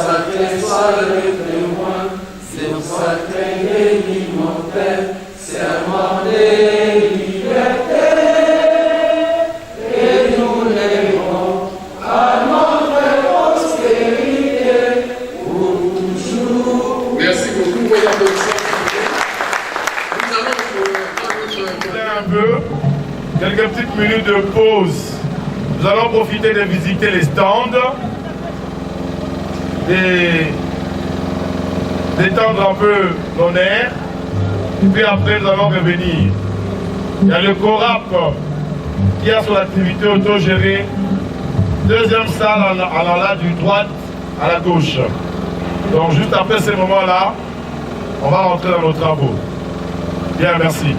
sacré soit le témoin, c'est mon sacré et immortel, serment de liberté. Et nous lèverons à notre postérité pour toujours. Merci beaucoup. Nous allons un peu, quelques petites minutes de pause. Nous allons profiter de visiter les stands, d'étendre un peu l'honneur, puis après nous allons revenir. Il y a le CORAP qui a son activité autogérée, deuxième salle en allant du droite à la gauche. Donc juste après ces moments-là, on va rentrer dans nos travaux. Bien, merci.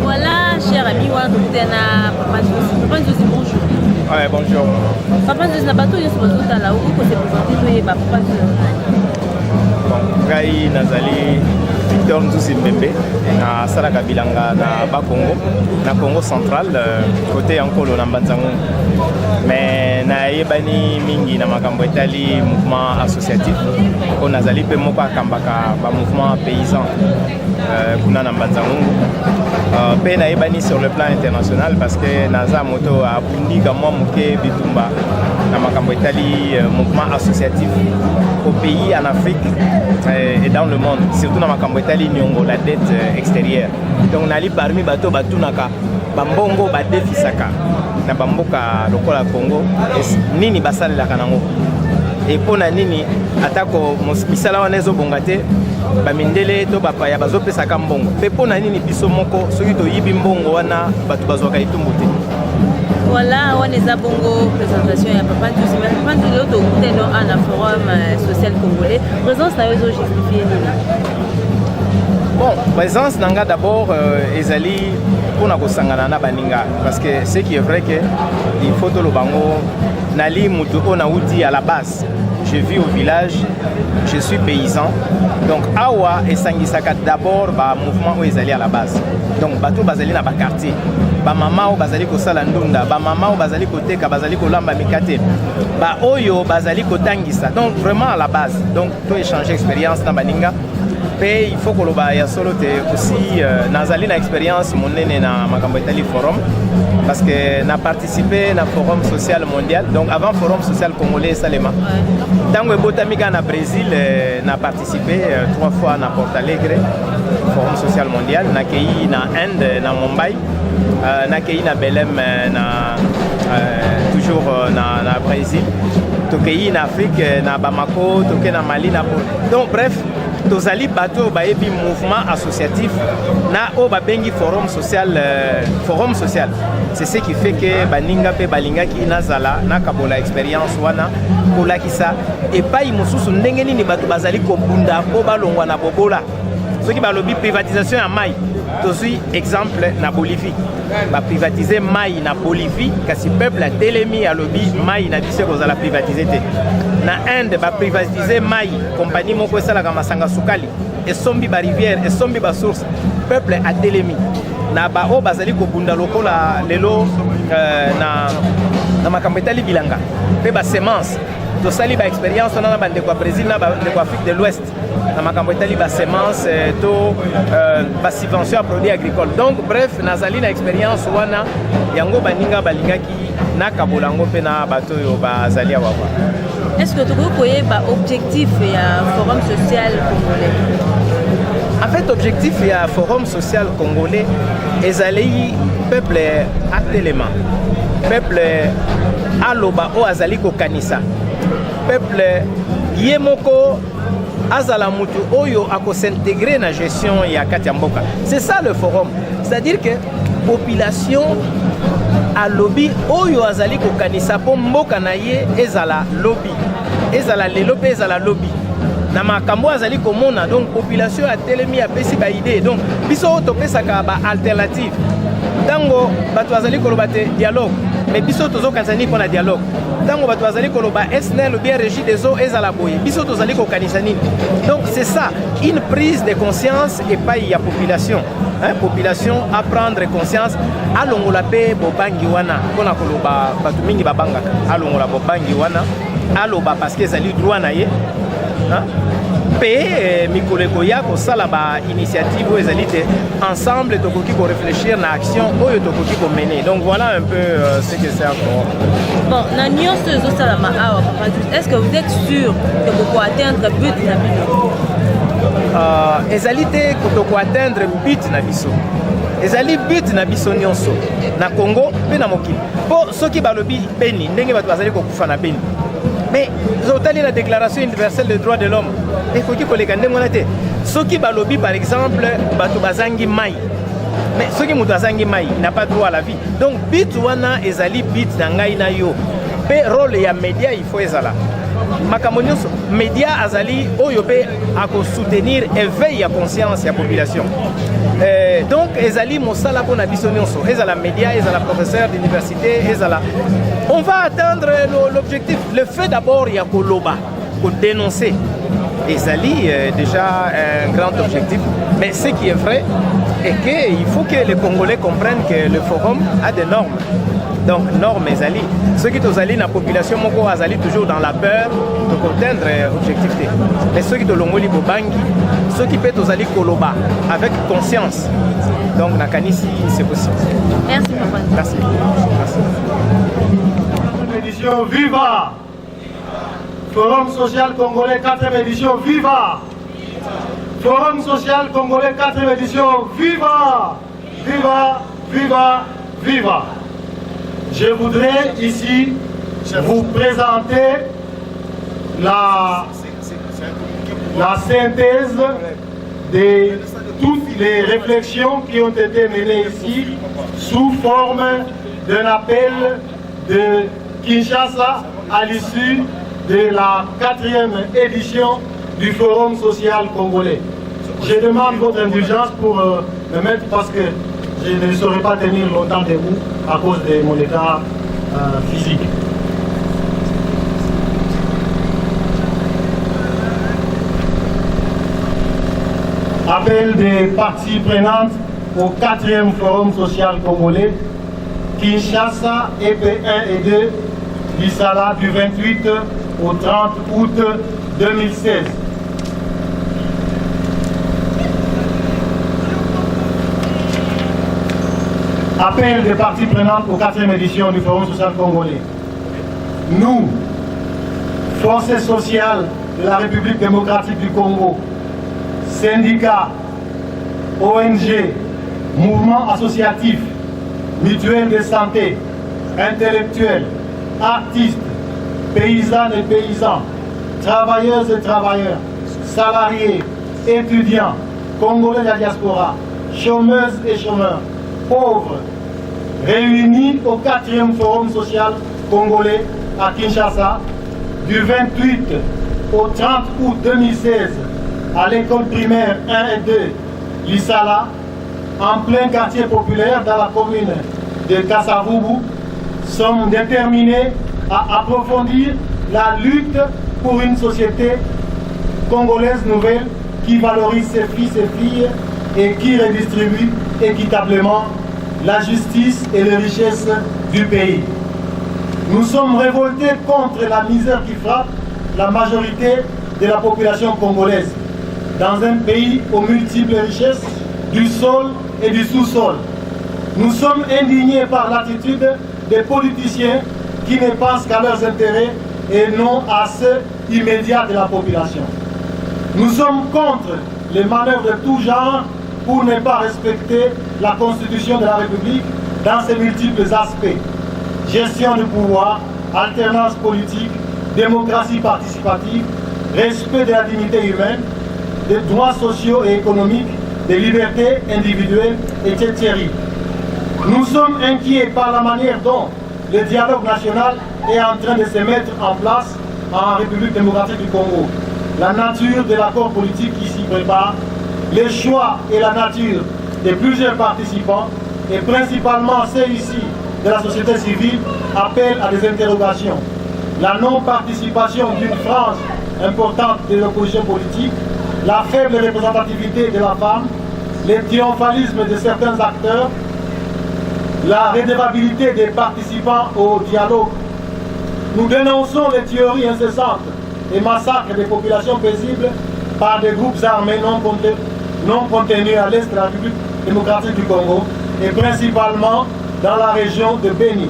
Voilà, cher ami, Papa Nzouzi, bonjour. Ouais, bonjour. Papa Nzouzi, n'a pas tout de ce résultat là, où c'est présenté, Papa Nzouzi. Bon, Gai Nazali, Victor Nzouzi Mbembe, na Salaka Bilanga, na Bakongo, na Congo central, côté Ankolo, na Mbanzango. Mais na yebani mingi na makambo etali mouvement associatif ko nazali pe moko akambaka ba mouvement paysan kuna na Mbanzango pe na yebani sur le plan international parce que naza moto abundi kama moke bitumba na makambo etali mouvement associatif au pays en Afrique et dans le monde surtout na makambo etali nyongo la dette extérieure donc nali parmi bato batunaka bambongo badefisaka na bamboka lokola Congo nini basalelaka nango et pona nini atako misala wana ezobonga te bamindele to bapaya bazopesaka mbongo pe pona nini biso moko soki toyibi mbongo wana bato bazwaka etumbu te. Voilà, on est à Bongo, présentation à Papa Nzouzi. Mais Papa Nzouzi, on est dans un forum social congolais. Présence, ça veut dire justifier. Bon, présence nanga d'abord ezali pour na kosangana na baninga parce que ce qui est vrai que il faut to lobango nali mutu on a outi à la base. Je vis au village, je suis paysan. Donc awa esangisaka d'abord ba mouvement où ezali à la base. Donc bato bazali na ba quartier. Ba mama o bazali ko sala ndunda, ba mama o bazali ko teka, bazali ko lamba mikate. Ba oyo bazali ko tangisa. Donc vraiment à la base. Donc to échanger expérience na baninga. Et il faut que l'on solo aussi nazali na expérience monene na makambo etali forum parce que n'a participé na forum social mondial donc avant forum social congolais salema tango ebotamika na Brésil n'a participé 3 fois na Porto Alegre forum social mondial na kei na Inde na Mumbai na kei na Belém na toujours na Brésil tokei na Afrique na Bamako tokei na Mali na donc bref tozali bato bayebi mouvement associatif na o babengi forum social c'est ce qui fait que baninga pe balingaki nazala na kabola expérience wana kolakisa et pai mosusu ndenge nini bato bazali kobunda po balongwa na bobola soki balobi privatisation ya mai tozui exemple na Bolivie ba privatiser mai na Bolivie kasi peuple a telemi alobi mai na biso kozala privatiser te na Inde ba privatiser mai compagnie moko esalaka masanga sukali esombi ba rivière esombi ba source peuple a telemi na ba o bazali kobunda lokola lelo na makambo etali bilanga pe ba semence tosali ba expérience na bande kwa Brésil na bande kwa Afrique de l'Ouest na makambo etali ba semence to ba subvention à produits agricoles donc bref nazali na expérience wana yango baninga balingaki na kabolango pe na bato yo bazali awa. Est-ce que tu connais l'objectif du forum social congolais? En fait, l'objectif du forum social congolais est d'aller peuple à téléma, peuple à loba o azali ko kanisa, peuple yemoko azala mutu oyo ako s'intégrer na gestion ya katiamboka. C'est ça le forum, c'est-à-dire que population a lobby oyo azali ko kanisa po mboka na ye ezala lobby ezala lelo pe ezala lobby na makambo azali komona donc population a telemi a pesi ba idée donc biso to pesaka ba alternative tango bato azali koloba te dialogue mais biso tozo kanzani pona dialogue tango bato azali koloba SNEL ou bien régie des eaux ezala boye biso tozali ko kanisa nini donc c'est ça une prise de conscience et pas il y a population population à prendre conscience alongola pe bobangi wana pona koloba bato mingi babangaka alongola bobangi wana aloba parce que ezali droit na ye pe mikoleko ya kosala ba initiative oyo ezali te ensemble tokoki ko réfléchir na action oyo tokoki ko mener donc voilà un peu ce que c'est encore. Bon na nyonso ezosalama awa Papa Nzouzi, est-ce que vous êtes sûr que vous pouvez atteindre but na bino? Ezali te kotoko atteindre but na biso ezali but na biso nyonso na Congo pe na mokili po soki balobi Beni ndenge bato bazali kokufa na Beni mais zotali la déclaration universelle des droits de l'homme et faut que les gandengona te soki balobi par exemple bato bazangi mai mais soki muto azangi mai n'a pas droit à la vie donc bit wana ezali bit na ngai na yo pe rôle ya média il faut ezala makambo nyonso média azali oyo pe ako soutenir éveil ya conscience ya population. Donc ezali mosala pona biso nyonso, ezala média, ezala professeur d'université, ezala on va atteindre l'objectif. Le fait d'abord ya koloba, ko dénoncer ezali déjà un grand objectif, mais ce qui est vrai est qu'il faut que les Congolais comprennent que le forum a des normes. Donc, normes ezali. Ceux qui sont allés dans la population, moko azali toujours dans la peur de atteindre l'objectif. Mais ceux qui sont l'ongoli bobangi, ceux qui peuvent aller koloba avec conscience. Donc, nakanisi, c'est possible. Merci, papa. Merci. Merci. Édition Viva! Forum social congolais 4e édition Viva! Forum social congolais 4e édition Viva! Viva! Viva! Viva! Je voudrais ici vous présenter la synthèse de toutes les réflexions qui ont été menées ici sous forme d'un appel de Kinshasa à l'issue de la 4e édition du Forum social congolais. Je demande votre indulgence pour me mettre parce que je ne saurais pas tenir longtemps debout à cause de mon état physique. Appel des parties prenantes au 4e Forum social congolais, Kinshasa, EP1 et 2, Lissala, du 28 au 30 août 2016. Appel des parties prenantes aux 4e édition du Forum social congolais. Nous, forces sociales de la République démocratique du Congo, syndicats, ONG, mouvements associatifs, mutuelles de santé, intellectuels, artistes, paysannes et paysans, travailleuses et travailleurs, salariés, étudiants, Congolais de la diaspora, chômeuses et chômeurs, pauvres, réunis au 4e Forum social congolais à Kinshasa du 28 au 30 août 2016 à l'école primaire 1 et 2 Lissala, en plein quartier populaire dans la commune de Kassavubu, sommes déterminés à approfondir la lutte pour une société congolaise nouvelle qui valorise ses fils et filles et qui redistribue équitablement la justice et les richesses du pays. Nous sommes révoltés contre la misère qui frappe la majorité de la population congolaise dans un pays aux multiples richesses du sol et du sous-sol. Nous sommes indignés par l'attitude des politiciens qui ne pensent qu'à leurs intérêts et non à ceux immédiats de la population. Nous sommes contre les manœuvres de tout genre pour ne pas respecter la Constitution de la République dans ses multiples aspects. Gestion du pouvoir, alternance politique, démocratie participative, respect de la dignité humaine, des droits sociaux et économiques, des libertés individuelles, etc. Nous sommes inquiets par la manière dont le dialogue national est en train de se mettre en place en République démocratique du Congo. La nature de l'accord politique qui s'y prépare, les choix et la nature de plusieurs participants, et principalement ceux ici de la société civile, appellent à des interrogations. La non-participation d'une frange importante de l'opposition politique, la faible représentativité de la femme, le triomphalisme de certains acteurs, la redevabilité des participants au dialogue. Nous dénonçons les tueries incessantes et massacres des populations paisibles par des groupes armés non contenus à l'est de la République démocratique du Congo et principalement dans la région de Beni,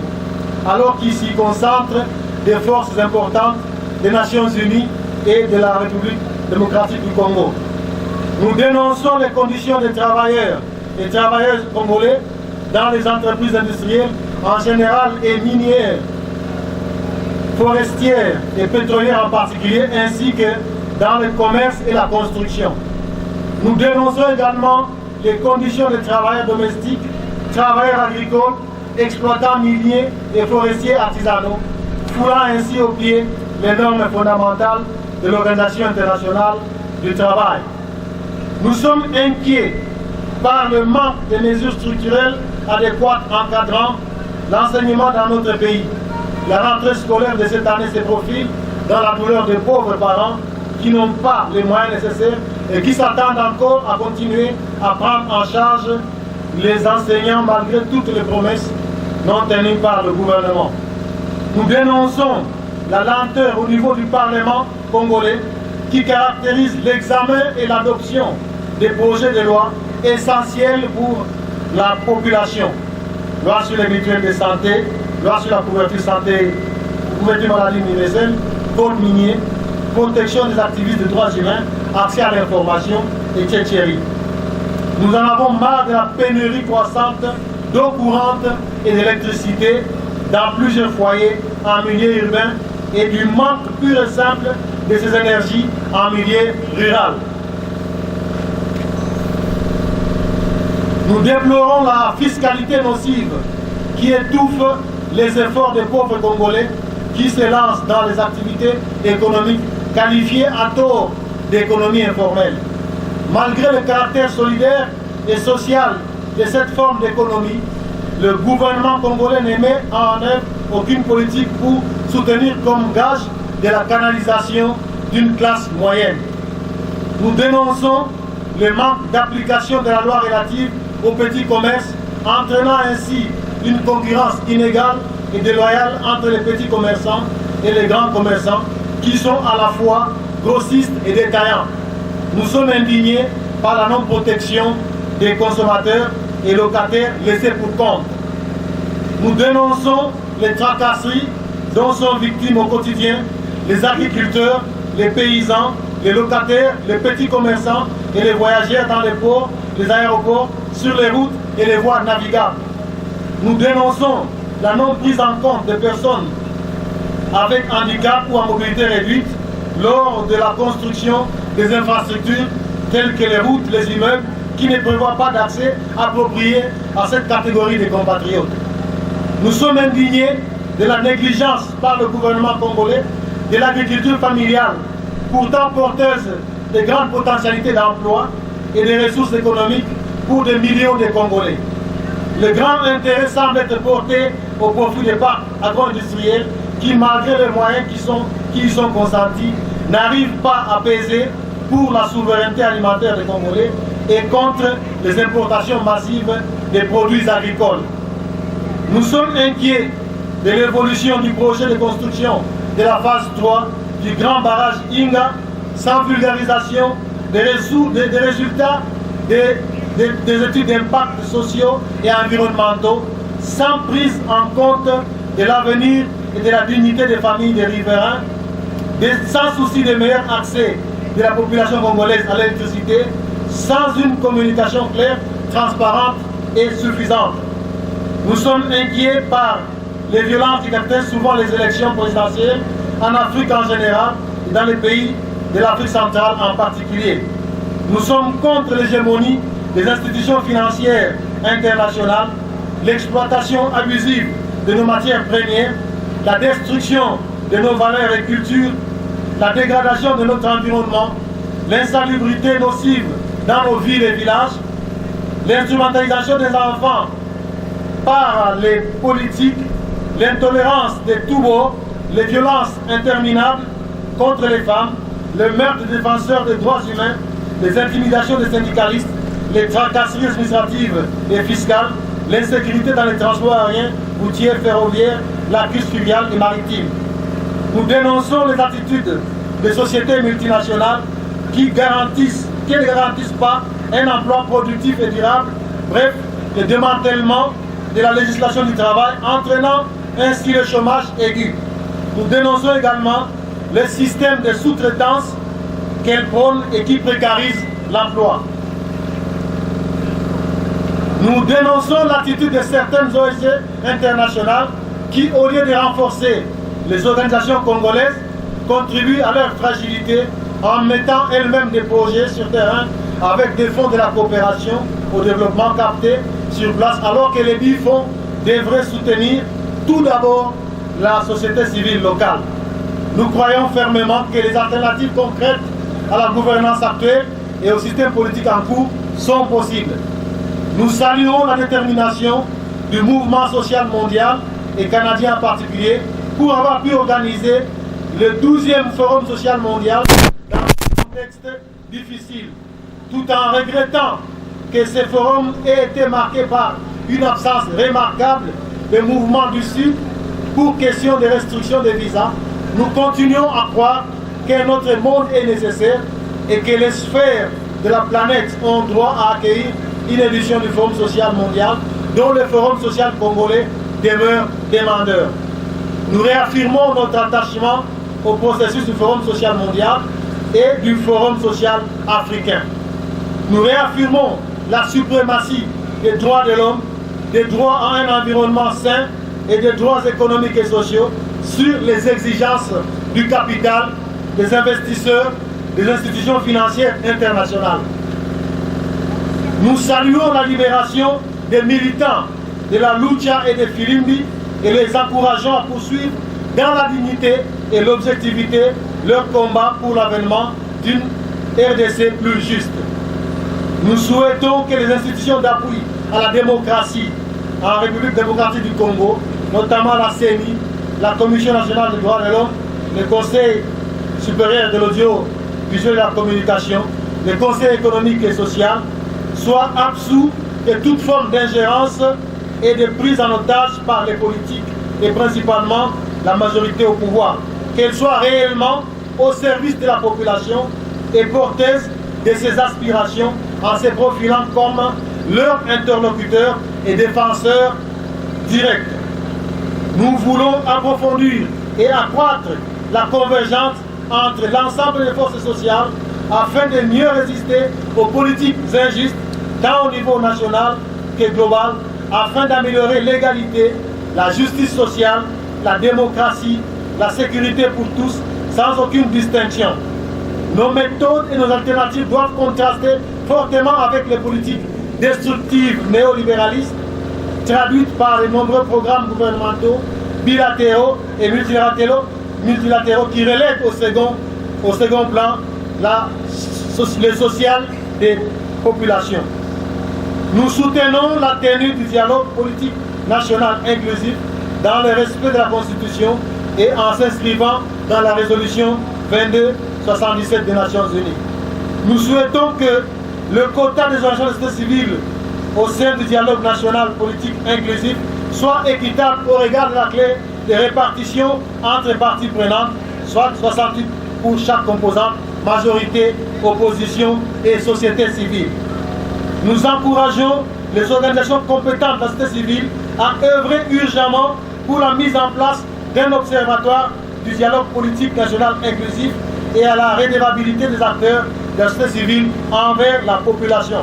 alors qu'ils s'y concentrent des forces importantes des Nations Unies et de la République démocratique du Congo. Nous dénonçons les conditions des travailleurs et travailleuses congolais dans les entreprises industrielles en général et minières, forestières et pétrolières en particulier, ainsi que dans le commerce et la construction. Nous dénonçons également les conditions des travailleurs domestiques, travailleurs agricoles, exploitants miniers et forestiers artisanaux, foulant ainsi aux pieds les normes fondamentales de l'Organisation internationale du travail. Nous sommes inquiets par le manque de mesures structurelles adéquates encadrant l'enseignement dans notre pays. La rentrée scolaire de cette année se profile dans la douleur de pauvres parents qui n'ont pas les moyens nécessaires et qui s'attendent encore à continuer à prendre en charge les enseignants malgré toutes les promesses non tenues par le gouvernement. Nous dénonçons la lenteur au niveau du Parlement congolais qui caractérise l'examen et l'adoption des projets de loi essentiels pour la population. Loi sur les mutuelles de santé, loi sur la couverture santé, couverture maladie universelle, code minier, protection des activistes de droits humains, accès à l'information et tchétchérie. Nous en avons marre de la pénurie croissante d'eau courante et d'électricité dans plusieurs foyers en milieu urbain et du manque pur et simple de ces énergies en milieu rural. Nous déplorons la fiscalité nocive qui étouffe les efforts des pauvres Congolais qui se lancent dans les activités économiques qualifiées à tort d'économie informelle. Malgré le caractère solidaire et social de cette forme d'économie, le gouvernement congolais ne met en œuvre aucune politique pour soutenir comme gage de la canalisation d'une classe moyenne. Nous dénonçons le manque d'application de la loi relative au petit commerce, entraînant ainsi une concurrence inégale et déloyale entre les petits commerçants et les grands commerçants qui sont à la fois grossistes et détaillants. Nous sommes indignés par la non-protection des consommateurs et locataires laissés pour compte. Nous dénonçons les tracasseries dont sont victimes au quotidien les agriculteurs, les paysans, les locataires, les petits commerçants et les voyageurs dans les ports, les aéroports, sur les routes et les voies navigables. Nous dénonçons la non-prise en compte des personnes avec handicap ou en mobilité réduite lors de la construction des infrastructures telles que les routes, les immeubles, qui ne prévoient pas d'accès approprié à cette catégorie de compatriotes. Nous sommes indignés de la négligence par le gouvernement congolais de l'agriculture familiale, pourtant porteuse de grandes potentialités d'emploi et de ressources économiques pour des millions de Congolais. Le grand intérêt semble être porté au profit des parcs agro-industriels qui, malgré les moyens qui y sont consentis, n'arrivent pas à peser pour la souveraineté alimentaire des Congolais et contre les importations massives des produits agricoles. Nous sommes inquiets de l'évolution du projet de construction de la phase 3 du grand barrage Inga sans vulgarisation des résultats des études d'impact sociaux et environnementaux, sans prise en compte de l'avenir et de la dignité des familles des riverains, sans souci de meilleur accès de la population congolaise à l'électricité, sans une communication claire, transparente et suffisante. Nous sommes inquiets par les violences qui caractérisent souvent les élections présidentielles en Afrique en général et dans les pays de l'Afrique centrale en particulier. Nous sommes contre l'hégémonie des institutions financières internationales, l'exploitation abusive de nos matières premières, la destruction de nos valeurs et cultures, la dégradation de notre environnement, l'insalubrité nocive dans nos villes et villages, l'instrumentalisation des enfants par les politiques, l'intolérance des tout bords, les violences interminables contre les femmes, le meurtre des défenseurs des droits humains, les intimidations des syndicalistes, les tracasseries administratives et fiscales, l'insécurité dans les transports aériens, routiers, ferroviaires, la crise fluviale et maritime. Nous dénonçons les attitudes des sociétés multinationales qui ne garantissent pas un emploi productif et durable, bref, le démantèlement de la législation du travail, entraînant ainsi le chômage aigu. Nous dénonçons également le système de sous-traitance qu'elle prône et qui précarise l'emploi. Nous dénonçons l'attitude de certaines ONG internationales qui, au lieu de renforcer les organisations congolaises, contribuent à leur fragilité en mettant elles-mêmes des projets sur terrain avec des fonds de la coopération au développement captés sur place, alors que les 10 fonds devraient soutenir tout d'abord la société civile locale. Nous croyons fermement que les alternatives concrètes à la gouvernance actuelle et au système politique en cours sont possibles. Nous saluons la détermination du mouvement social mondial et canadien en particulier pour avoir pu organiser le 12e Forum social mondial dans un contexte difficile, tout en regrettant que ce forum ait été marqué par une absence remarquable de mouvements du Sud pour question de restriction des visas. Nous continuons à croire que notre monde est nécessaire et que les sphères de la planète ont droit à accueillir une édition du Forum social mondial dont le Forum social congolais demeure demandeur. Nous réaffirmons notre attachement au processus du Forum social mondial et du Forum social africain. Nous réaffirmons la suprématie des droits de l'homme, des droits à un environnement sain et des droits économiques et sociaux sur les exigences du capital, des investisseurs, des institutions financières internationales. Nous saluons la libération des militants de la Lucha et des Filimbi et les encourageons à poursuivre dans la dignité et l'objectivité leur combat pour l'avènement d'une RDC plus juste. Nous souhaitons que les institutions d'appui à la démocratie en République démocratique du Congo, notamment la CENI, la Commission nationale des droits de l'homme, le Conseil supérieur de l'audiovisuel et de la communication, le Conseil économique et social, soient absous de toute forme d'ingérence et de prise en otage par les politiques et principalement la majorité au pouvoir, qu'elles soient réellement au service de la population et porteuses de ses aspirations en se profilant comme leur interlocuteur et défenseur direct. Nous voulons approfondir et accroître la convergence entre l'ensemble des forces sociales afin de mieux résister aux politiques injustes tant au niveau national que global, afin d'améliorer l'égalité, la justice sociale, la démocratie, la sécurité pour tous, sans aucune distinction. Nos méthodes et nos alternatives doivent contraster fortement avec les politiques destructives néolibéralistes, traduites par les nombreux programmes gouvernementaux, bilatéraux et multilatéraux qui relèvent au second plan le social des populations. Nous soutenons la tenue du dialogue politique national inclusif dans le respect de la Constitution et en s'inscrivant dans la résolution 2277 des Nations Unies. Nous souhaitons que le quota des agents de société civile au sein du dialogue national politique inclusif soit équitable au regard de la clé de répartition entre parties prenantes, soit 68 pour chaque composante, majorité, opposition et société civile. Nous encourageons les organisations compétentes de la société civile à œuvrer urgemment pour la mise en place d'un observatoire du dialogue politique national inclusif et à la redevabilité des acteurs de la société civile envers la population.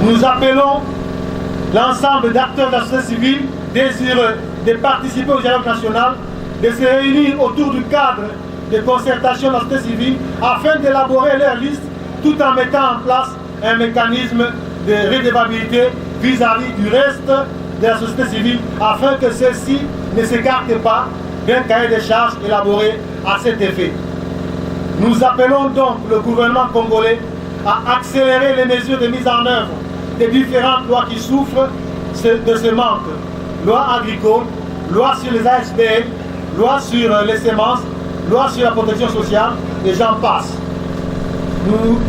Nous appelons l'ensemble d'acteurs de la société civile désireux de participer au dialogue national, de se réunir autour du cadre de concertation de la société civile afin d'élaborer leur liste tout en mettant en place un mécanisme de redevabilité vis-à-vis du reste de la société civile afin que celle-ci ne s'écarte pas d'un cahier de charges élaboré à cet effet. Nous appelons donc le gouvernement congolais à accélérer les mesures de mise en œuvre des différentes lois qui souffrent de ce manque. Loi agricole, loi sur les ASBL, loi sur les semences, loi sur la protection sociale, et j'en passe.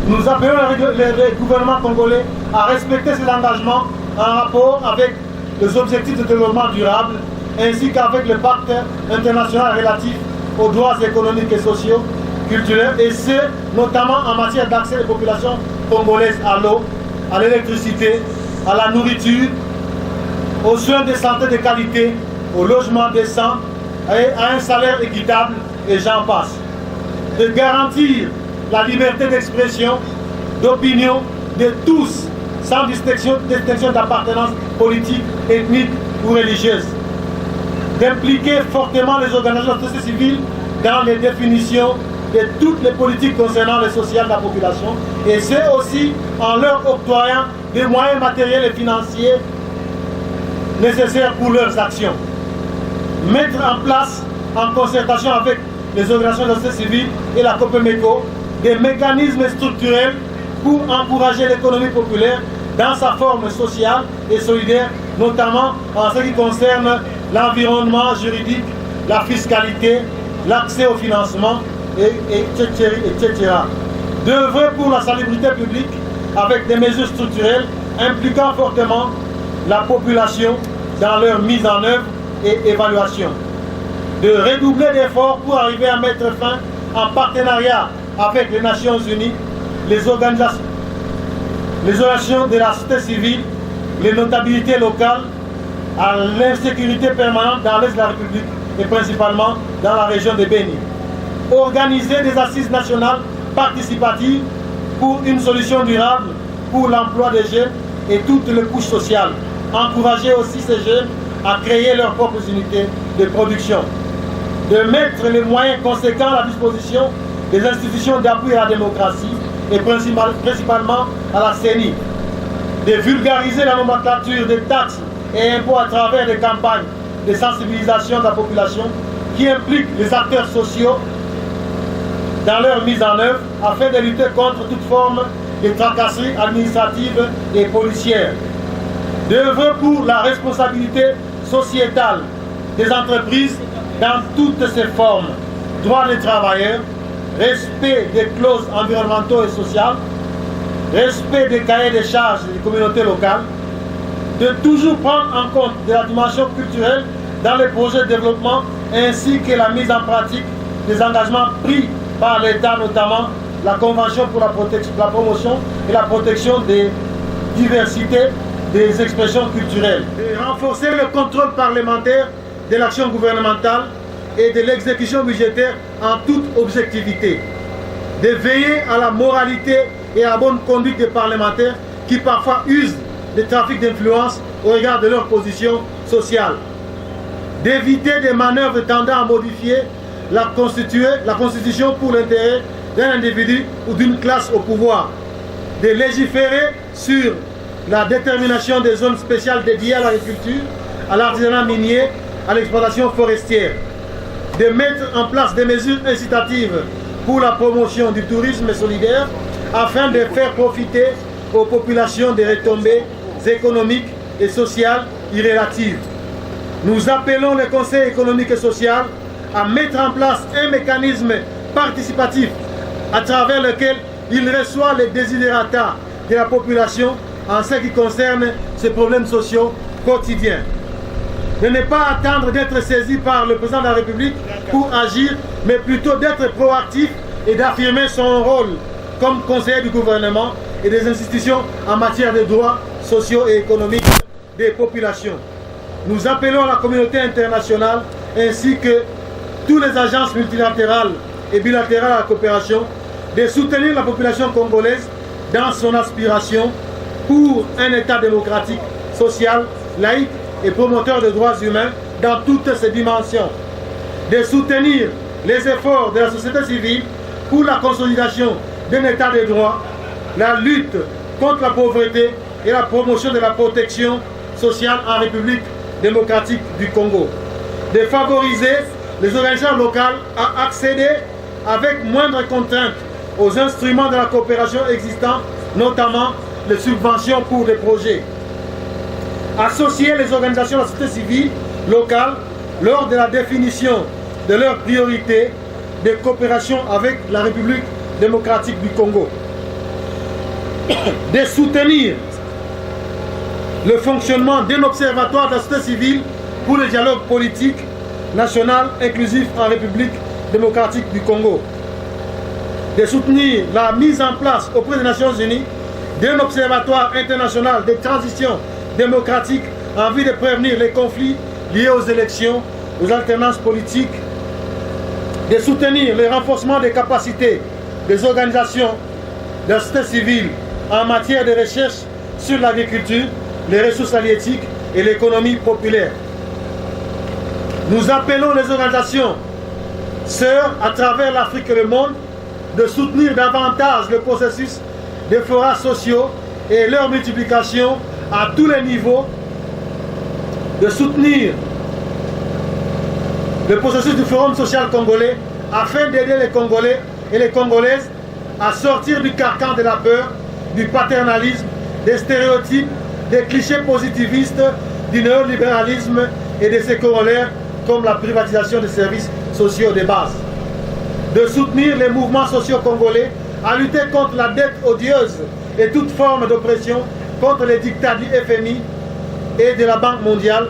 Nous appelons le gouvernement congolais à respecter ses engagements en rapport avec les objectifs de développement durable, ainsi qu'avec le pacte international relatif aux droits économiques et sociaux, culturels, et ce, notamment en matière d'accès des populations congolaises à l'eau, à l'électricité, à la nourriture, aux soins de santé de qualité, au logement décent, et à un salaire équitable, et j'en passe. De garantir la liberté d'expression, d'opinion de tous, sans distinction d'appartenance politique, ethnique ou religieuse. D'impliquer fortement les organisations de la société civile dans les définitions de toutes les politiques concernant le social de la population, et c'est aussi en leur octroyant des moyens matériels et financiers nécessaires pour leurs actions. Mettre en place, en concertation avec les organisations de la société civile et la COPEMECO, des mécanismes structurels pour encourager l'économie populaire dans sa forme sociale et solidaire, notamment en ce qui concerne l'environnement juridique, la fiscalité, l'accès au financement, etc. D'œuvrer pour la salubrité publique avec des mesures structurelles impliquant fortement la population dans leur mise en œuvre et évaluation. De redoubler d'efforts pour arriver à mettre fin, en partenariat avec les Nations Unies, les organisations de la société civile, les notabilités locales, à l'insécurité permanente dans l'Est de la République et principalement dans la région de Béni. Organiser des assises nationales participatives pour une solution durable pour l'emploi des jeunes et toutes les couches sociales. Encourager aussi ces jeunes à créer leurs propres unités de production. De mettre les moyens conséquents à la disposition des institutions d'appui à la démocratie et principalement à la CENI. De vulgariser la nomenclature des taxes et impôts à travers des campagnes de sensibilisation de la population qui impliquent les acteurs sociaux dans leur mise en œuvre afin de lutter contre toute forme de tracasseries administratives et policières. D'œuvrer pour la responsabilité sociétale des entreprises dans toutes ses formes, droits des travailleurs, respect des clauses environnementaux et sociales, respect des cahiers des charges des communautés locales, de toujours prendre en compte de la dimension culturelle dans les projets de développement ainsi que la mise en pratique des engagements pris par l'État, notamment la Convention pour la promotion et la protection des diversités des expressions culturelles. Et renforcer le contrôle parlementaire de l'action gouvernementale et de l'exécution budgétaire en toute objectivité. De veiller à la moralité et à la bonne conduite des parlementaires qui parfois usent des trafics d'influence au regard de leur position sociale. D'éviter des manœuvres tendant à modifier la Constitution pour l'intérêt d'un individu ou d'une classe au pouvoir. De légiférer sur la détermination des zones spéciales dédiées à l'agriculture, à l'artisanat minier, à l'exploitation forestière. De mettre en place des mesures incitatives pour la promotion du tourisme solidaire afin de faire profiter aux populations des retombées économiques et sociales irrélatives. Nous appelons le Conseil économique et social à mettre en place un mécanisme participatif à travers lequel il reçoit les desiderata de la population en ce qui concerne ces problèmes sociaux quotidiens. De ne pas attendre d'être saisi par le président de la République pour agir, mais plutôt d'être proactif et d'affirmer son rôle comme conseiller du gouvernement et des institutions en matière de droits sociaux et économiques des populations. Nous appelons la communauté internationale ainsi que toutes les agences multilatérales et bilatérales à la coopération de soutenir la population congolaise dans son aspiration pour un État démocratique, social, laïque et promoteur de droits humains dans toutes ses dimensions. De soutenir les efforts de la société civile pour la consolidation d'un État de droit, la lutte contre la pauvreté et la promotion de la protection sociale en République démocratique du Congo. De favoriser les organisations locales à accéder avec moindre contrainte aux instruments de la coopération existants, notamment les subventions pour des projets. Associer les organisations de la société civile locale lors de la définition de leurs priorités de coopération avec la République démocratique du Congo. De soutenir le fonctionnement d'un observatoire de la société civile pour le dialogue politique national inclusif en République démocratique du Congo. De soutenir la mise en place auprès des Nations Unies d'un observatoire international de transition démocratique en vue de prévenir les conflits liés aux élections, aux alternances politiques. De soutenir le renforcement des capacités des organisations de la société civile en matière de recherche sur l'agriculture, les ressources halieutiques et l'économie populaire. Nous appelons les organisations sœurs à travers l'Afrique et le monde de soutenir davantage le processus des forats sociaux et leur multiplication à tous les niveaux de soutenir le processus du Forum social congolais afin d'aider les Congolais et les Congolaises à sortir du carcan de la peur, du paternalisme, des stéréotypes, des clichés positivistes, du néolibéralisme et de ses corollaires comme la privatisation des services sociaux de base. De soutenir les mouvements sociaux congolais à lutter contre la dette odieuse et toute forme d'oppression, contre les dictats du FMI et de la Banque mondiale,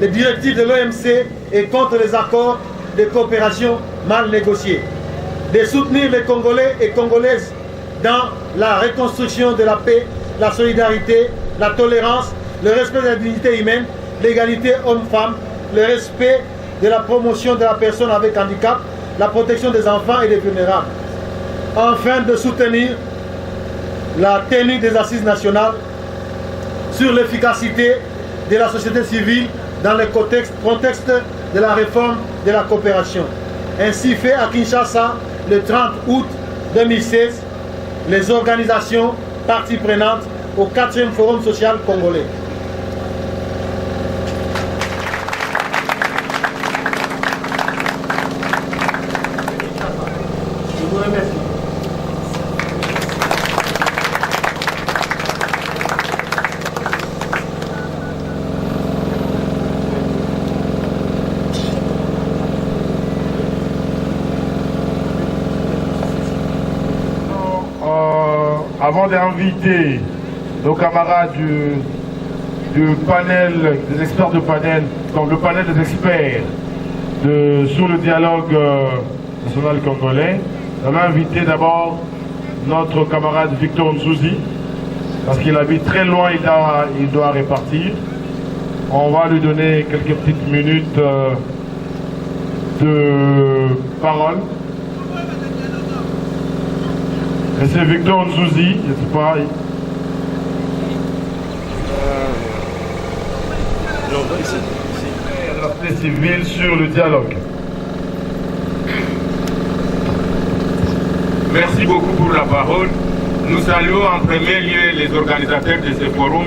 les directives de l'OMC et contre les accords de coopération mal négociés. De soutenir les Congolais et Congolaises dans la reconstruction de la paix, la solidarité, la tolérance, le respect de la dignité humaine, l'égalité homme-femme, le respect de la promotion de la personne avec handicap, la protection des enfants et des vulnérables. Enfin, de soutenir la tenue des assises nationales sur l'efficacité de la société civile dans le contexte de la réforme de la coopération. Ainsi fait à Kinshasa, le 30 août 2016, les organisations parties prenantes au 4e Forum social congolais. Je vous remercie. Avant d'inviter nos camarades du panel, des experts de panel, donc le panel des experts sur le dialogue national congolais, on va inviter d'abord notre camarade Victor Nzouzi, parce qu'il habite très loin, il doit répartir. On va lui donner quelques petites minutes de parole. Et c'est Victor Nzouzi, je ne sais pas. La société civile sur le dialogue. Merci beaucoup pour la parole. Nous saluons en premier lieu les organisateurs de ce forum,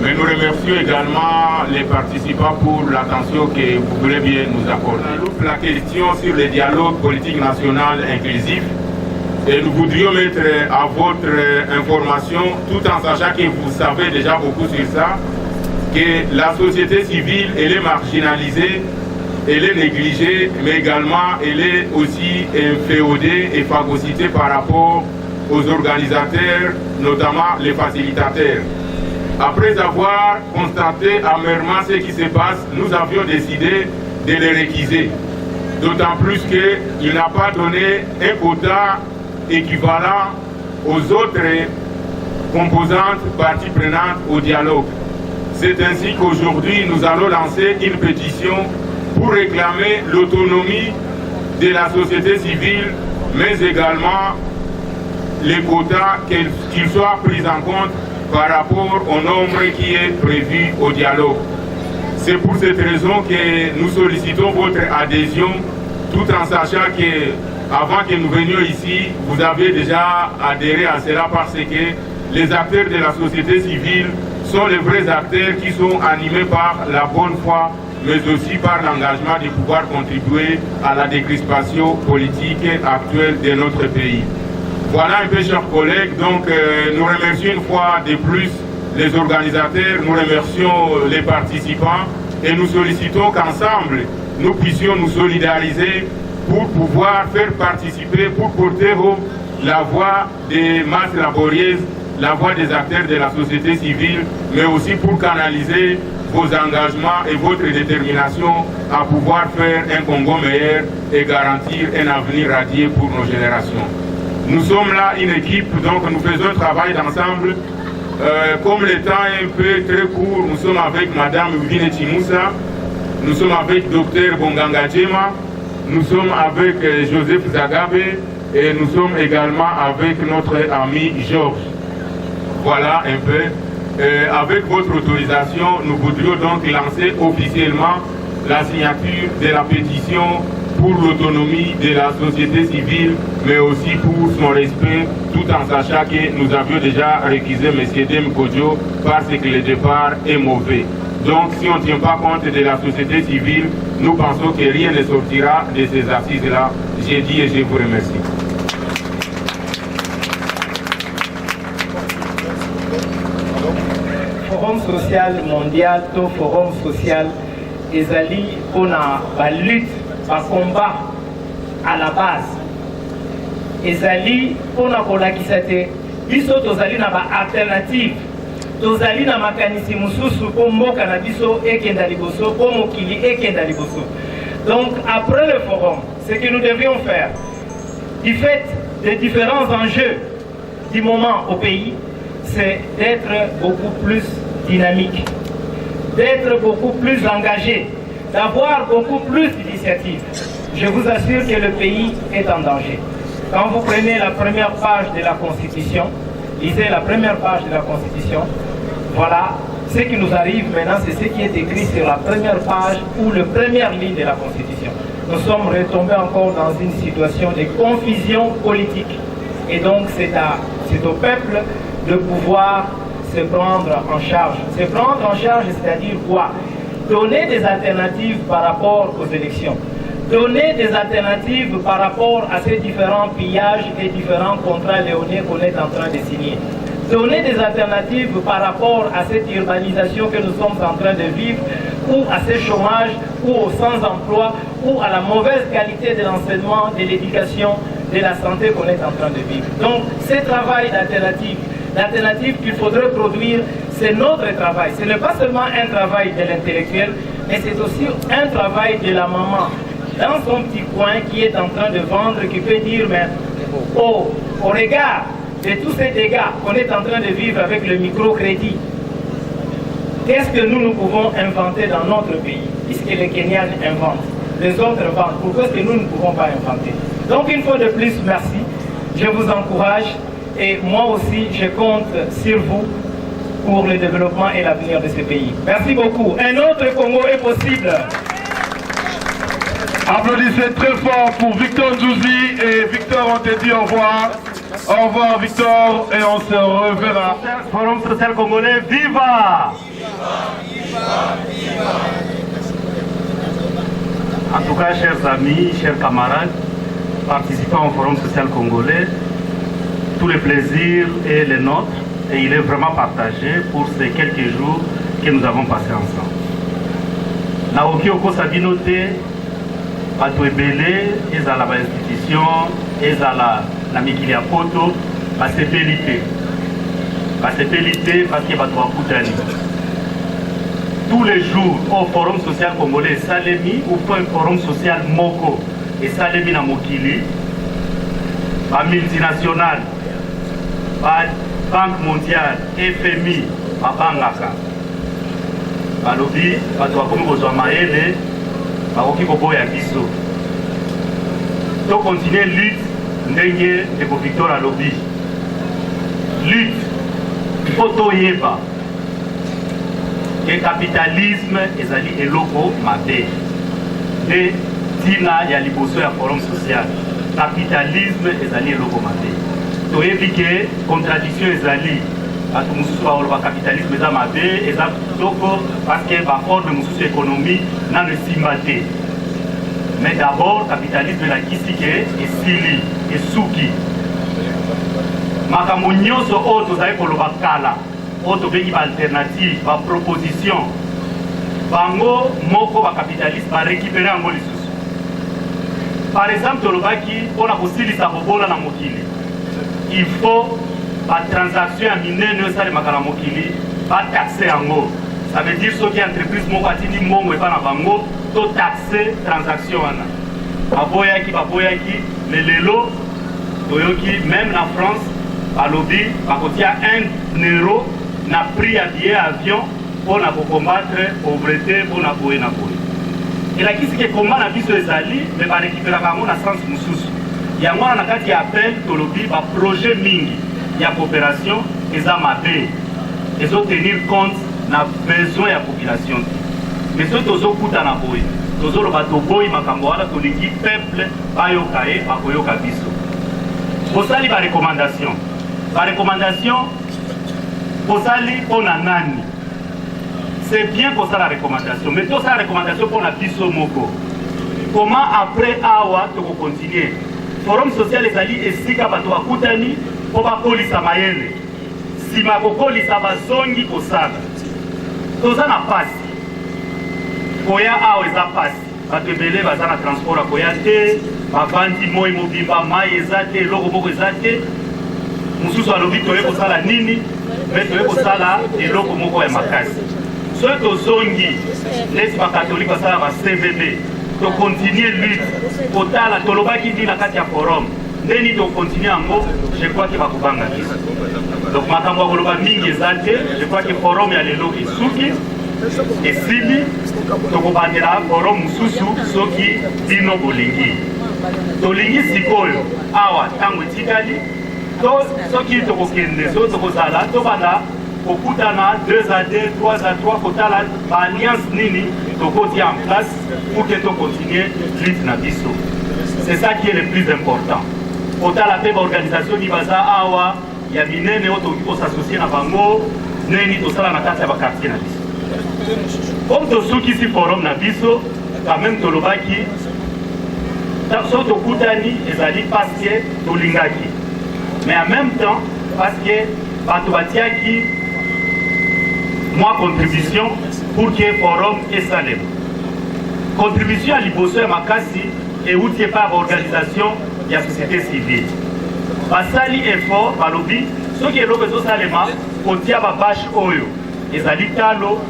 mais nous remercions également les participants pour l'attention que vous voulez bien nous accorder. La question sur le dialogue politique national inclusif. Et nous voudrions mettre à votre information, tout en sachant que vous savez déjà beaucoup sur ça, que la société civile, elle est marginalisée, elle est négligée, mais également elle est aussi inféodée et phagocytée par rapport aux organisateurs, notamment les facilitateurs. Après avoir constaté amèrement ce qui se passe, nous avions décidé de les réquiser. D'autant plus qu'il n'a pas donné un quota équivalent aux autres composantes parties prenantes au dialogue. C'est ainsi qu'aujourd'hui nous allons lancer une pétition pour réclamer l'autonomie de la société civile, mais également les quotas qu'ils soient pris en compte par rapport au nombre qui est prévu au dialogue. C'est pour cette raison que nous sollicitons votre adhésion, tout en sachant que avant que nous venions ici, vous avez déjà adhéré à cela parce que les acteurs de la société civile sont les vrais acteurs qui sont animés par la bonne foi, mais aussi par l'engagement de pouvoir contribuer à la décrispation politique actuelle de notre pays. Voilà un peu, chers collègues, donc nous remercions une fois de plus les organisateurs, nous remercions les participants et nous sollicitons qu'ensemble, nous puissions nous solidariser pour pouvoir faire participer, pour porter haut la voix des masses laborieuses, la voix des acteurs de la société civile, mais aussi pour canaliser vos engagements et votre détermination à pouvoir faire un Congo meilleur et garantir un avenir radieux pour nos générations. Nous sommes là une équipe, donc nous faisons un travail d'ensemble. Comme le temps est un peu très court, nous sommes avec Madame Vine Chimoussa, nous sommes avec Dr Bonganga Djema, nous sommes avec Joseph Zagabe et nous sommes également avec notre ami Georges. Voilà un peu. Avec votre autorisation, nous voudrions donc lancer officiellement la signature de la pétition pour l'autonomie de la société civile, mais aussi pour son respect, tout en sachant que nous avions déjà réquisé M. Dem Kodjo parce que le départ est mauvais. Donc si on ne tient pas compte de la société civile, nous pensons que rien ne sortira de ces assises-là. J'ai dit et je vous remercie. Forum social mondial, to forum social, ezali on a la lutte, un combat à la base. Ezali on a kolakisa te, biso tozali na ba alternative, tozali na makanisi mususu po mboka na biso ekenda liboso, po mokili ekenda liboso. Donc après le forum, ce que nous devions faire, du fait des différents enjeux du moment au pays, c'est d'être beaucoup plus dynamique, d'être beaucoup plus engagé, d'avoir beaucoup plus d'initiatives. Je vous assure que le pays est en danger. Quand vous prenez la première page de la Constitution, lisez la première page de la Constitution, voilà, ce qui nous arrive maintenant, c'est ce qui est écrit sur la première page ou la première ligne de la Constitution. Nous sommes retombés encore dans une situation de confusion politique. Et donc c'est au peuple de pouvoir se prendre en charge. Se prendre en charge, c'est-à-dire quoi? Donner des alternatives par rapport aux élections. Donner des alternatives par rapport à ces différents pillages et différents contrats léonins qu'on est en train de signer. Donner des alternatives par rapport à cette urbanisation que nous sommes en train de vivre, ou à ce chômage, ou au sans-emploi, ou à la mauvaise qualité de l'enseignement, de l'éducation, de la santé qu'on est en train de vivre. Donc, ce travail l'alternative qu'il faudrait produire, c'est notre travail. Ce n'est pas seulement un travail de l'intellectuel, mais c'est aussi un travail de la maman, dans son petit coin, qui est en train de vendre, qui peut dire, mais au regard de tous ces dégâts qu'on est en train de vivre avec le microcrédit, qu'est-ce que nous pouvons inventer dans notre pays, puisque les Kenyans inventent, les autres vendent, pourquoi est-ce que nous ne pouvons pas inventer? Donc une fois de plus, merci, je vous encourage, et moi aussi je compte sur vous pour le développement et l'avenir de ce pays. Merci beaucoup. Un autre Congo est possible. Applaudissez très fort pour Victor Nzouzi et Victor, on te dit au revoir. Au revoir Victor et on se reverra. Forum social congolais, viva! En tout cas, chers amis, chers camarades, participants au Forum social congolais, tout le plaisir est le nôtre et il est vraiment partagé pour ces quelques jours que nous avons passés ensemble. Naoki Oko Sabinote, bato ebele, ezala ba institution, ezala na mikili ya poto, basepelite parce que bato bakutani. Tous les jours au Forum social congolais salemi ou un forum social moko et salemi na mokili, ba multinationale, ba Banque mondiale, FMI, ba bangaka. Balobi bato bakomi kozwa mayele bakoki koboya biso. To continuer lutte ndenge ndeko Victor alobi. Lutte faut toyeba que capitalisme ezali eloko mabe. De tina ya liboso ya forum social. Capitalisme ezali eloko mabe. Toyebi que contradiction ezali. Bato mususu baoloba capitalisme eza mabe, eza kitoko parce que baforme mususu économie nano esimba te. Mais d'abord, capitalisme elakisi ke esili, esuki. Makambo nyonso oyo tozali koloba kala, oyo tobengi ba alternative, ba proposition, bango moko ba capitaliste ba récupérer yango lisusu. Par exemple, tolobaki mpona kosilisa bobola na mokili, il faut ba transaction ya minene esalemaka na mokili ba taxe yango. Ça veut dire soki entreprise moko atindi mbongo epa na bango to taxe transaction wana. Baboyaki, mais lelo toyoki même na France balobi bakotia 1 euro na prix ya billet avion pour na combattre pauvreté pour na boye na boye. Elakisi ke combat na biso ezali mais ba récupérer yango na sens mususu. Yango na kati ya appel tolobi ba projet mingi ya coopération eza mabe. Ezo tenir compte na besoin ya population. Mais ce tozo kuta na boye. Tozo lo bato boy makambo wana tolingi peuple bayoka e bakoyoka biso. Posali ba recommandation. Ba recommandation posali ona nani. c'est bien pour ça la recommandation. Mais tout ça la recommandation pour la biso moko. Comment après awa tu continuer? Forum social les alliés et sika bato akutani pour ba polisa mayele. Si ma kokolisa bazongi kosala. Tout ça na passe. Koya awa eza passe. Bato ebele baza na transport à koya te, bavandi moi mobimba mai eza te, eloko moko eza te. Mususu alobi toye kosala nini, mais toye kosala eloko moko ya makasi. Soki tozongi lesi bakatolike basala ba CVB, to continue lutte, kotala tolobaki ndi na kati ya forum. Ndeni to continue yango, je crois que bakubanga biso. Donc makambo koloba mingi eza te, je crois que forum ya lelo esuki esili tokobandela forum mususu soki bino bolingi. Tolingi sikoyo awa tango etikali soki tokokende so tokozala tobanda kokutana 2 à 2, 3 à 3 kotala baalliance nini tokotia en place pour que tokontinue lutte na biso. C'est ça qui est le plus important. Kotala pe baorganisation ni baza awa ya minene oyo tokoki kosassocie na bango neni tosala na kati ya bakartier na biso. Comme tosukisi forum na biso quand même tolobaki so tokutani ezali parce que tolingaki. Mais en même temps, parce que Batouatiaki, moi contribution pour que le forum est salé. Contribution à l'Iboso et Makasi et outil par organisation de la société civile. Basali effort, balobi, ce qui est le besoin salema, kotia babash oyo. Ezali talo,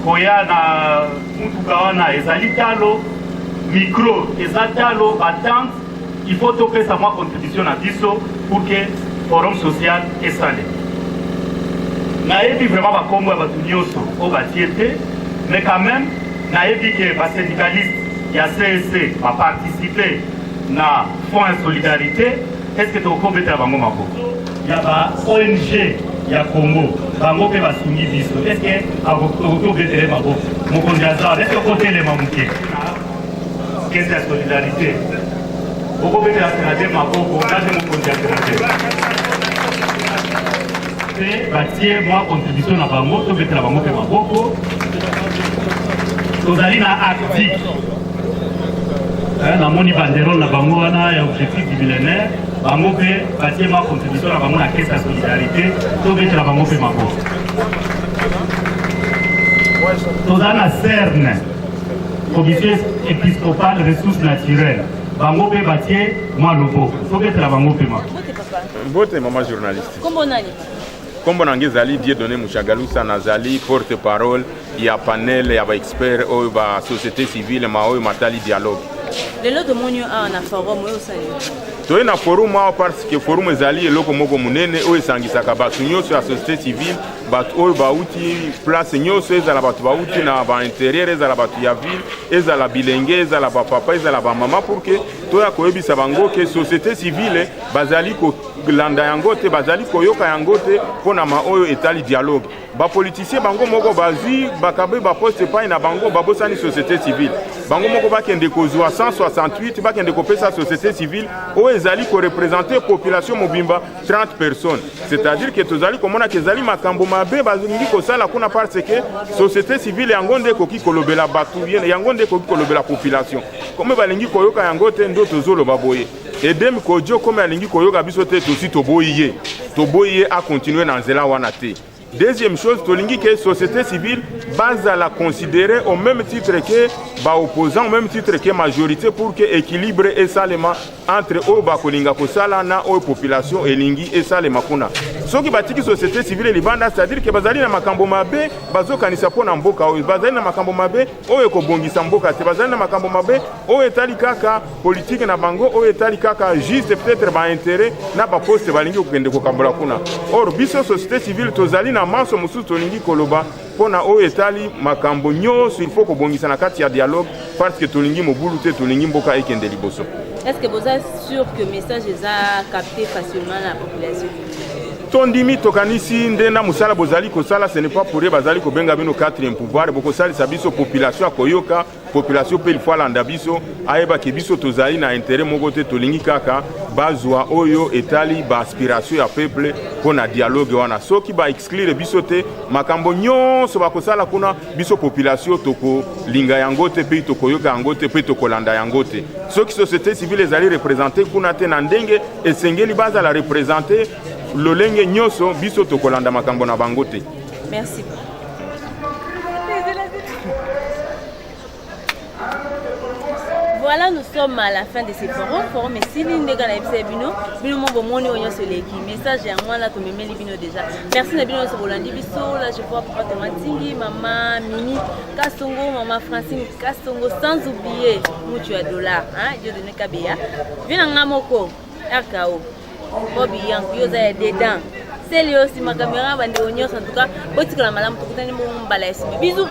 koya na mutukawana, ezali talo, micro, ezali talo, attente. Il faut toper sa moi contribution à biso pour que le forum social est salé. Naebi vraiment ba kombo ba tunyoso au batiete, mais quand même naebi que ba syndicaliste ya CSC va participer na fonds de solidarité. Est-ce que tu peux mettre bango mako? Ya ba ONG ya Congo, bango pe ba sungi biso. Est-ce que avoko betele mako? Moko ndiaza, est-ce que côté les mamuke? Qu'est-ce que la solidarité? Beaucoup de la sénatée m'a beaucoup de mon moi contribution à Bango, tout le Bango fait ma beaucoup. Nous allons à Arctique. Dans mon banderole, na Bango, on a un objectif du millénaire. Bango fait bâtir ma contribution à Bango, la caisse de solidarité, tout le Bango fait ma beaucoup. Nous allons à CERN, Commission épiscopale ressources naturelles. Bango pe batie moi lobo. Faut mettre la bango pe moi. Bote maman journaliste. Kombo nani? Kombo nangi zali Dieudonné Mushagalusa nazali porte-parole ya panel ya ba expert o ba société civile ma o matali dialogue. Lelo to monyo a na forum o sali. To na forum a parce que forum ezali eloko moko munene o esangisaka batu nyonso ya société civile batu oyo bauti place nyonso ezala batu bauti na ba intérieur ezala batu ya ville ezala bilenge ezala ba papa ezala ba mama pour que to ya koyebisa bango ke société civile bazali ko landa yango te bazali koyoka yango te pona ma oyo etali dialogue ba politicien bango moko bazwi bakabe ba poste pa na bango babosani société civile bango moko bakende kozwa 168 bakende kopesa société civile o ezali ko représenter population mobimba 30 personnes, c'est-à-dire que tozali komona ke ezali makambo mabe bazingi kosala kuna parce que société civile yango nde koki kolobela batu yango nde koki kolobela population comme balingi koyoka yango te ndo tozolo baboye edem kojo comme alingi koyoka biso te tosi toboye a continuer na nzela wana te. Deuxième chose, tolingi que société civile base à la considérer au même titre que ba opposant, au même titre que majorité pour que équilibre et salema entre o ba kolinga ko sala na o population elingi et salema kuna. Soki batiki société civile libanda, c'est-à-dire que bazali na makambo mabe bazo kanisa pona mboka o bazali na makambo mabe o ekobongisa mboka te bazali na makambo mabe o etali kaka politique na bango o etali kaka juste peut-être ba intérêt na ba poste balingi kokende ko kambola kuna. Or biso société civile tozali na maso mususu tolingi koloba pona o etali makambo nyonso il faut kobongisa na kati ya dialogue parce que tolingi mobulu te tolingi mboka ekende liboso. est-ce que vous êtes sûr que le message est capté facilement dans la population? Tondimi tokanisi ndena musala bozali kosala, ce n'est pas pour bazali ko benga bino 4e pouvoir boko sali sabiso population akoyoka population pe ilfo landa biso ayeba ke biso tozali na intérêt moko te tolingi kaka bazwa oyo etali ba aspiration ya peuple pona dialogue wana soki ba exclure biso te makambo nyonso bakosala kuna biso population toko linga yango te pe tokoyoka yango te pe tokolanda yango te soki société civile ezali représenter kuna te na ndenge esengeli baza la représenter lolenge nyoso biso tokolanda makambo na bango te. Merci. Voilà, nous sommes à la fin de ce forum. Mais si l'une des gars est bino, bino mon bon moni onyo sur l'équipe. Message et moi là, tu me mets les bino déjà. Merci de bino sur Bolandi biso. Là, je vois papa de Matingi, maman Mimi, Kasongo, maman Francine, Kasongo, sans oublier Moutu à dollar, hein, Dieu donne Kabea. Viens en Amoko, RKO. Bobby Yang, Yosa dedans. C'est lui aussi ma caméra, en tout cas, la madame, tout le monde, bisous.